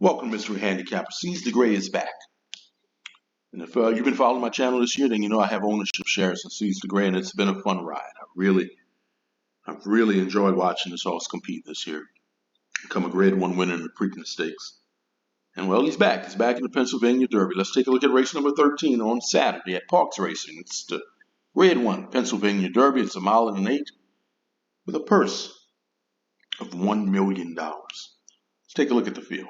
Welcome, Mr. Handicapper. Seize the Gray is back. And if you've been following my channel this year, then you know I have ownership shares in Seize the Gray, and it's been a fun ride. I've really enjoyed watching this horse compete this year. Become a Grade 1 winner in the Preakness Stakes. And well, he's back. He's back in the Pennsylvania Derby. Let's take a look at race number 13 on Saturday at Parx Racing. It's the Grade 1 Pennsylvania Derby. It's a mile and an 8 with a purse of $1 million. Let's take a look at the field.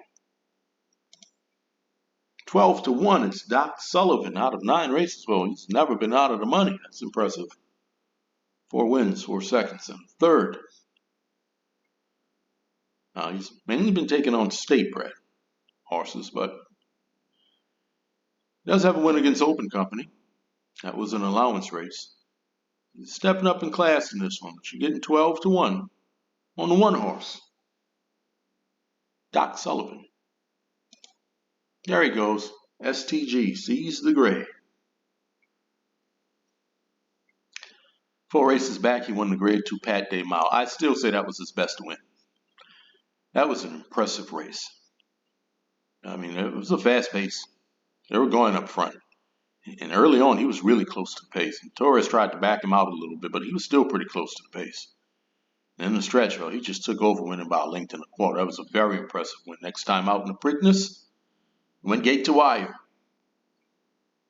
12-1, it's Doc Sullivan out of 9 races. Well, he's never been out of the money. That's impressive. 4 wins, 4 seconds, and third. He's mainly been taking on state-bred horses, but he does have a win against Open Company. That was an allowance race. He's stepping up in class in this one, but you're getting 12-1 on the 1 horse. Doc Sullivan. There he goes. STG, Seize the Gray. 4 races back, he won the Grade 2 Pat Day Mile. I still say that was his best win. That was an impressive race. I mean, it was a fast pace. They were going up front. And early on, he was really close to the pace. And Torres tried to back him out a little bit, but he was still pretty close to the pace. And in the stretch, well, he just took over, winning by a length and a quarter. That was a very impressive win. Next time out in the Preakness, went gate to wire.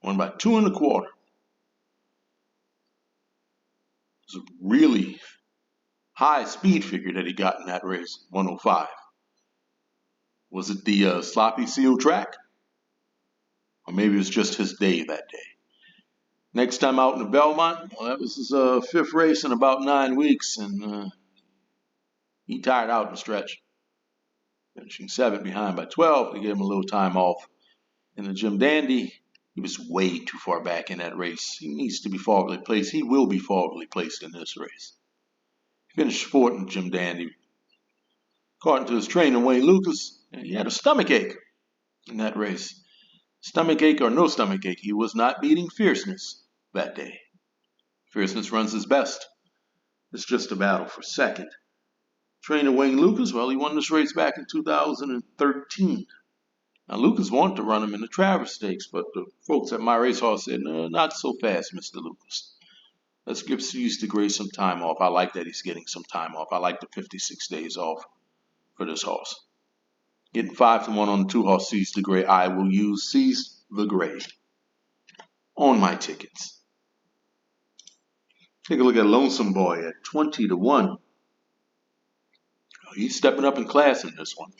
Won by 2 1/4. It was a really high speed figure that he got in that race, 105. Was it the sloppy seal track? Or maybe it was just his day that day. Next time out in the Belmont, well, that was his 5th race in about 9 weeks, and he tired out in the stretch. Finishing 7th behind by 12. They gave him a little time off. In the Jim Dandy, he was way too far back in that race. He needs to be forwardly placed. He will be forwardly placed in this race. He finished 4th in Jim Dandy. According to his trainer, Wayne Lucas, he had a stomach ache in that race. Stomach ache or no stomach ache, he was not beating Fierceness that day. Fierceness runs his best. It's just a battle for 2nd. Trainer Wayne Lucas, well, he won this race back in 2013. Now, Lucas wanted to run him in the Travers Stakes, but the folks at My Racehorse said, no, not so fast, Mr. Lucas. Let's give Seize the Gray some time off. I like that he's getting some time off. I like the 56 days off for this horse. Getting 5-1 on the 2 horse Seize the Gray. I will use Seize the Gray on my tickets. Take a look at Lonesome Boy at 20-1. He's stepping up in class in this one.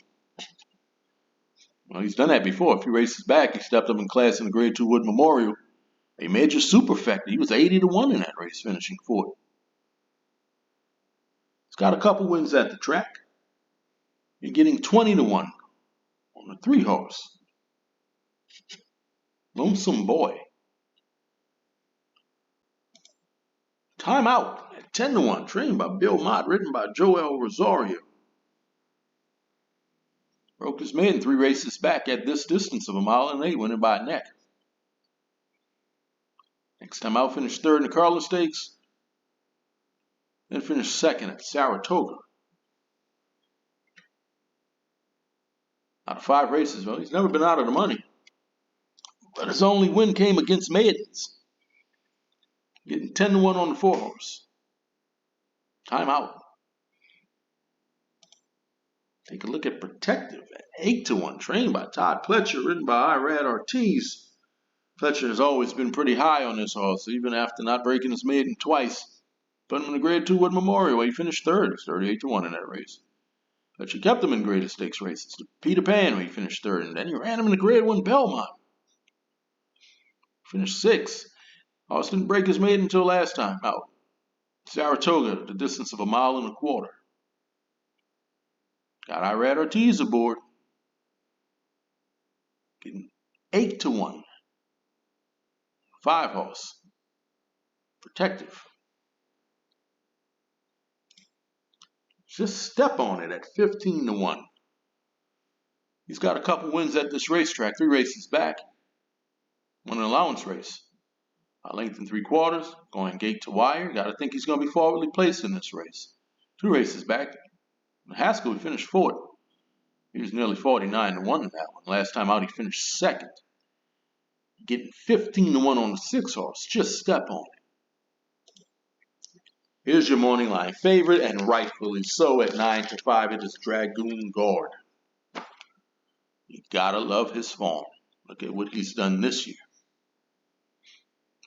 Well, he's done that before. A few races back, he stepped up in class in the Grade 2 Wood Memorial. A major superfecta. He was 80-1 in that race, finishing 4th. He's got a couple wins at the track. You're getting 20-1 on the 3 horse. Lonesome Boy. Timeout at 10-1, trained by Bill Mott, written by Joel Rosario. Broke his maiden 3 races back at this distance of 1 mile and 8, winning by a neck. Next time out, finished 3rd in the Carlin Stakes. Then finished 2nd at Saratoga. Out of 5 races, well, he's never been out of the money. But his only win came against maidens. Getting 10-1 on the 4 horse. Timeout. Take a look at Protective at 8-1, trained by Todd Pletcher, written by Irad Ortiz. Pletcher has always been pretty high on this horse, even after not breaking his maiden twice. Put him in the Grade 2 Wood Memorial, where he finished 3rd. He was 38-1 in that race. Pletcher kept him in Greater Stakes races. To Peter Pan, where he finished 3rd, and then he ran him in the Grade 1 Belmont. Finished 6th. Horse didn't break his maiden until last time out. Saratoga, the distance of 1 1/4 miles. Got Irad Ortiz aboard. Getting 8-1. 5 horse. Protective. Just step on it at 15-1. He's got a couple wins at this racetrack. 3 races back. Won an allowance race. A length and 3/4. Going gate to wire. Got to think he's going to be forwardly placed in this race. 2 races back. Haskell, he finished 4th. He was nearly 49-1 in that one. Last time out, he finished second. Getting 15-1 on the 6-horse. Just step on it. Here's your morning line favorite, and rightfully so at 9-5. It is Dron Guard. You gotta love his form. Look at what he's done this year.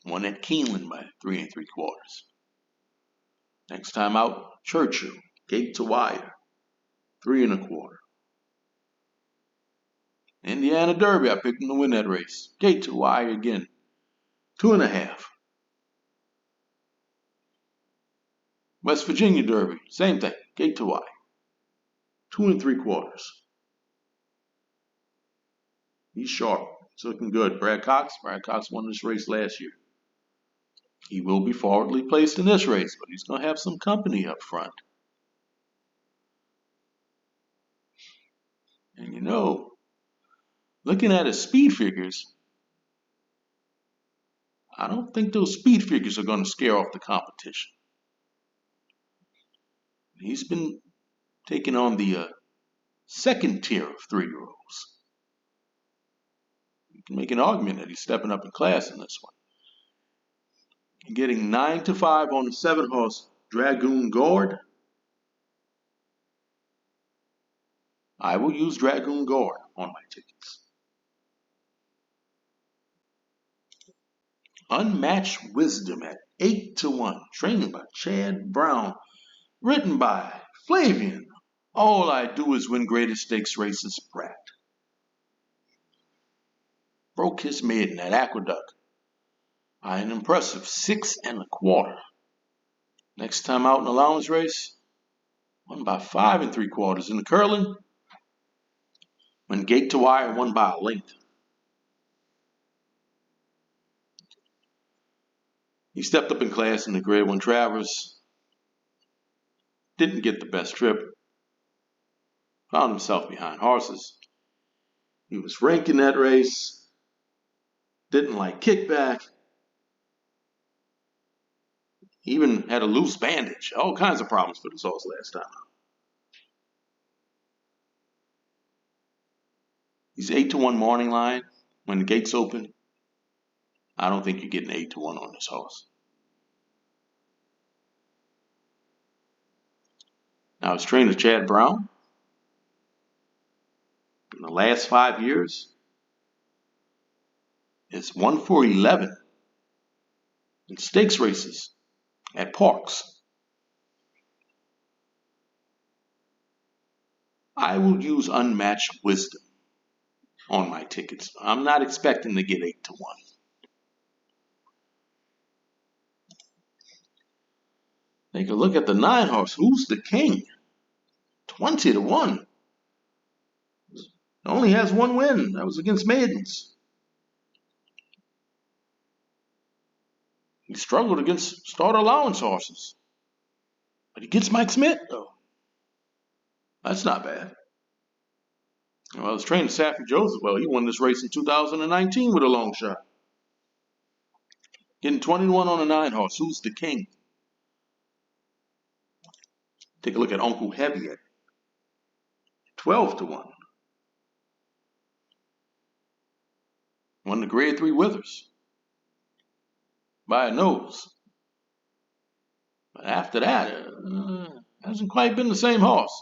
Won at Keeneland by 3 3/4. Next time out, Churchill, gate to wire, 3 1/4. Indiana Derby, I picked him to win that race. Gate to wire again, 2 1/2. West Virginia Derby, same thing, gate to wire, 2 3/4. He's sharp. It's looking good. Brad Cox won this race last year. He will be forwardly placed in this race, but he's going to have some company up front. And you know, looking at his speed figures, I don't think those speed figures are going to scare off the competition. He's been taking on the second tier of 3-year-olds. You can make an argument that he's stepping up in class in this one. And getting 9-5 on the 7-horse Dron Guard. I will use Dron Guard on my tickets. Unmatched Wisdom at 8-1. Trained by Chad Brown. Written by Flavian. All I do is win greatest stakes races, Pratt. Broke his maiden at Aqueduct by an impressive 6 1/4. Next time out in the allowance race, won by 5 3/4 in the curling. When gate to wire, won by a length. He stepped up in class in the Grade 1 Travers. Didn't get the best trip. Found himself behind horses. He was ranking that race. Didn't like kickback. Even had a loose bandage. All kinds of problems for this horse last time. He's 8-1 morning line. When the gates open, I don't think you're getting 8-1 on this horse. Now, his trainer, Chad Brown, in the last 5 years, is 1 for 11 in stakes races at Parx. I will use Unmatched Wisdom on my tickets. I'm not expecting to get 8-1. Take a look at the 9-horse. Who's the King? 20-1. Only has 1 win. That was against maidens. He struggled against start allowance horses. But he gets Mike Smith, though. That's not bad. Well, his trainer, Saffy Joseph, well, he won this race in 2019 with a long shot. Getting 20-1 on a 9-horse. Who's the King? Take a look at Uncle Heavy at 12-1. Won the Grade 3 Withers by a nose. But after that, hasn't quite been the same horse.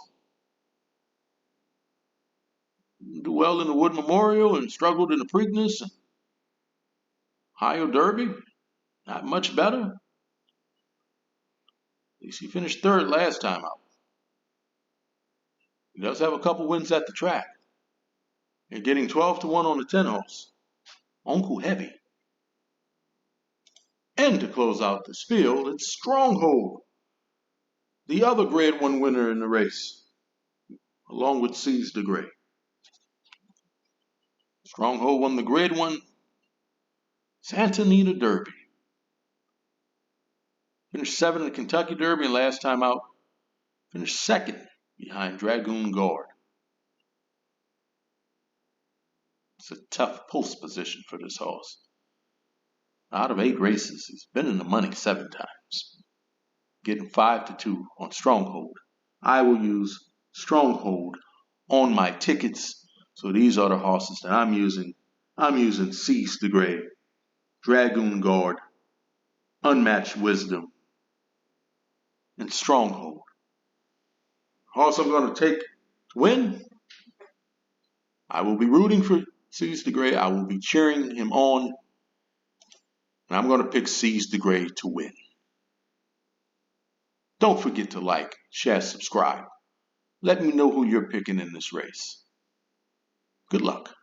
Didn't do well in the Wood Memorial and struggled in the Preakness and Ohio Derby. Not much better. At least he finished 3rd last time out. He does have a couple wins at the track. You're getting 12-1 on the 10-horse. Uncle Heavy. And to close out this field, it's Stronghold, the other Grade 1 winner in the race, along with Seize the Gray. Stronghold won the Grade 1 Santa Anita Derby. Finished 7th in the Kentucky Derby, and last time out, finished 2nd behind Dron Guard. It's a tough post position for this horse. Out of 8 races, he's been in the money 7 times. Getting 5-2 on Stronghold. I will use Stronghold on my tickets. So these are the horses that I'm using. I'm using Seize the Gray, Dron Guard, Unmatched Wisdom, and Stronghold. Horse I'm going to take to win. I will be rooting for Seize the Gray. I will be cheering him on. And I'm going to pick Seize the Gray to win. Don't forget to like, share, subscribe. Let me know who you're picking in this race. Good luck.